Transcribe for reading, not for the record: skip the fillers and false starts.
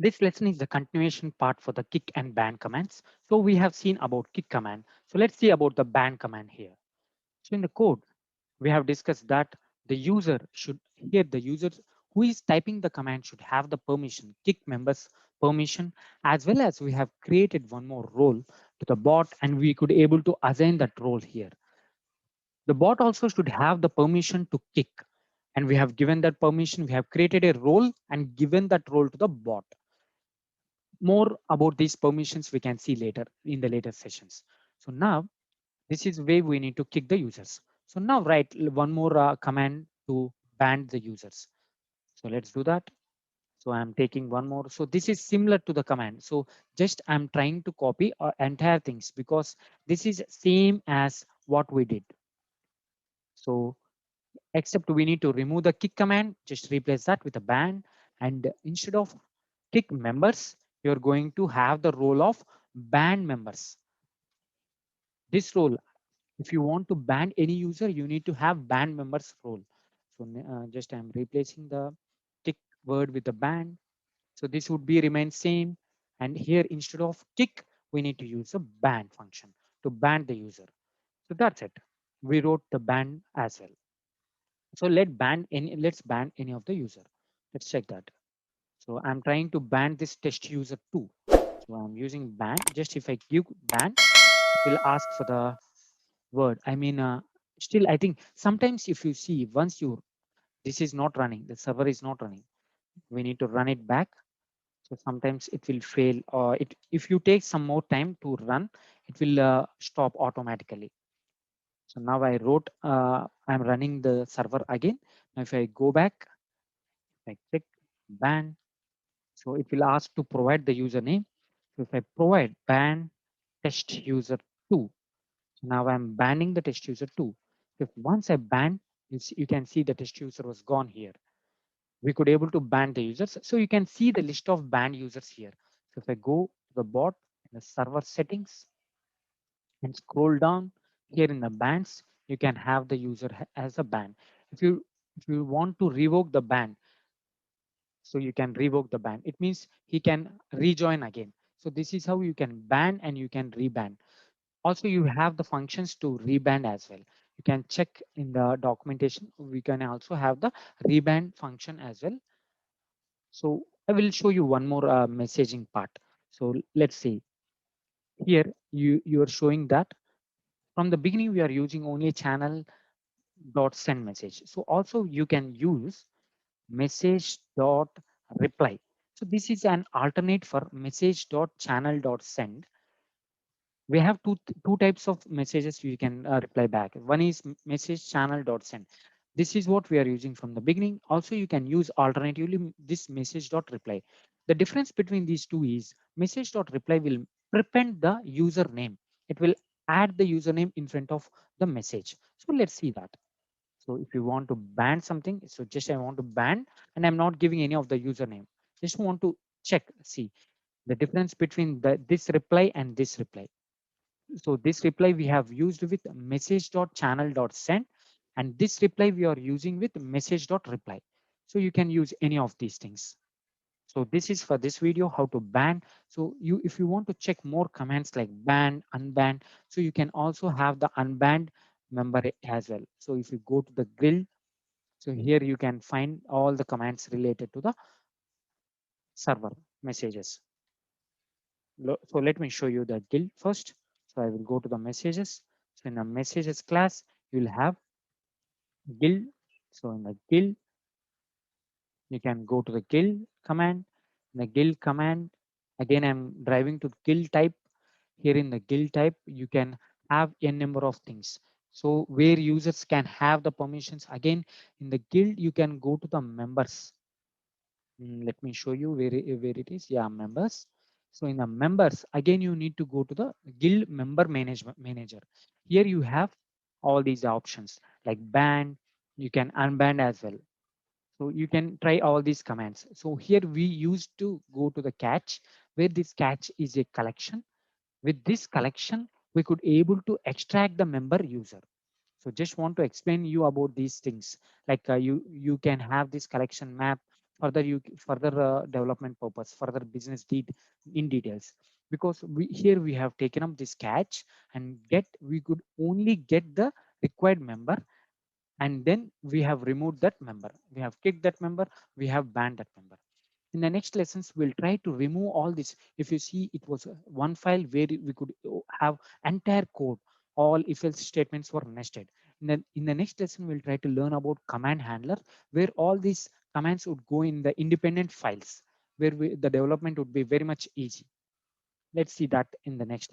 This lesson is the continuation part for the kick and ban commands. So we have seen about kick command. So let's see about the ban command here. So in the code, we have discussed that the user should, here the user who is typing the command should have the permission, kick members permission, as well as we have created one more role to the bot and we could able to assign that role here. The bot also should have the permission to kick, and we have given that permission. We have created a role and given that role to the bot. More about these permissions we can see later in the later sessions. So now this is where we need to kick the users. So now write one more command to ban the users. So let's do that. So I'm taking one more. So this is similar to the command. So just I'm trying to copy entire things because this is same as what we did. So except we need to remove the kick command, just replace that with a ban. And instead of kick members, you're going to have the role of ban members. This role, if you want to ban any user, you need to have ban members role. So just I'm replacing the kick word with the ban. So this would be remain same. And here instead of kick, we need to use a ban function to ban the user. So that's it. We wrote the ban as well. So let's ban any of the user. Let's check that. So I'm trying to ban this test user too. So I'm using ban. Just if I give ban, it will ask for the word. I mean, still, I think sometimes if you see once you this is not running, the server is not running. We need to run it back. So sometimes it will fail, or it if you take some more time to run, it will stop automatically. So now I wrote, I'm running the server again. Now if I go back, I click ban. So it will ask to provide the username. So if I provide ban test user 2, so now I'm banning the test user 2. If once I ban, you can see the test user was gone here. We could able to ban the users. So you can see the list of banned users here. So if I go to the bot in the server settings and scroll down here in the bans, you can have the user as a ban. If you want to revoke the ban, so you can revoke the ban. It means he can rejoin again. So this is how you can ban and you can reban. Also, you have the functions to reban as well. You can check in the documentation. We can also have the reban function as well. So I will show you one more messaging part. So let's see here you are showing that from the beginning we are using only channel dot send message. So also you can use message dot reply. So this is an alternate for message dot channel dot send. We have two types of messages you can reply back. One is message channel dot send. This is what we are using from the beginning. Also you can use alternatively this message dot reply. The difference between these two is message dot reply will prepend the username. It will add the username in front of the message. So let's see that. So if you want to ban something, so just I want to ban and I'm not giving any of the username. Just want to check, see the difference between this reply and this reply. So this reply we have used with message.channel.send, and this reply we are using with message.reply. So you can use any of these things. So this is for this video, how to ban. So if you want to check more commands like ban, unban, so you can also have the unbanned member as well. So if you go to the grill, so here you can find all the commands related to the server messages. So let me show you the guild first. So I will go to the messages. So in the messages class, you'll have guild. So in the guild, you can go to the guild command. In the guild command, again, I'm driving to guild type. Here in the guild type, you can have a number of things. So where users can have the permissions, again, in the guild, you can go to the members. Let me show you where it is. Yeah, members. So in the members, again, you need to go to the guild member management manager. Here you have all these options like ban, you can unban as well. So you can try all these commands. So here we used to go to the catch, where this catch is a collection. With this collection, we could able to extract the member user. So just want to explain you about these things. Like you can have this collection map. further further development purpose, further business deed in details. Because here we have taken up this catch and we could only get the required member, and then we have removed that member, we have kicked that member, we have banned that member. In the next lessons, we'll try to remove all this. If you see, it was one file where we could have entire code, all if else statements were nested. In the next lesson, we'll try to learn about command handler, where all these commands would go in the independent files, where the development would be very much easy. Let's see that in the next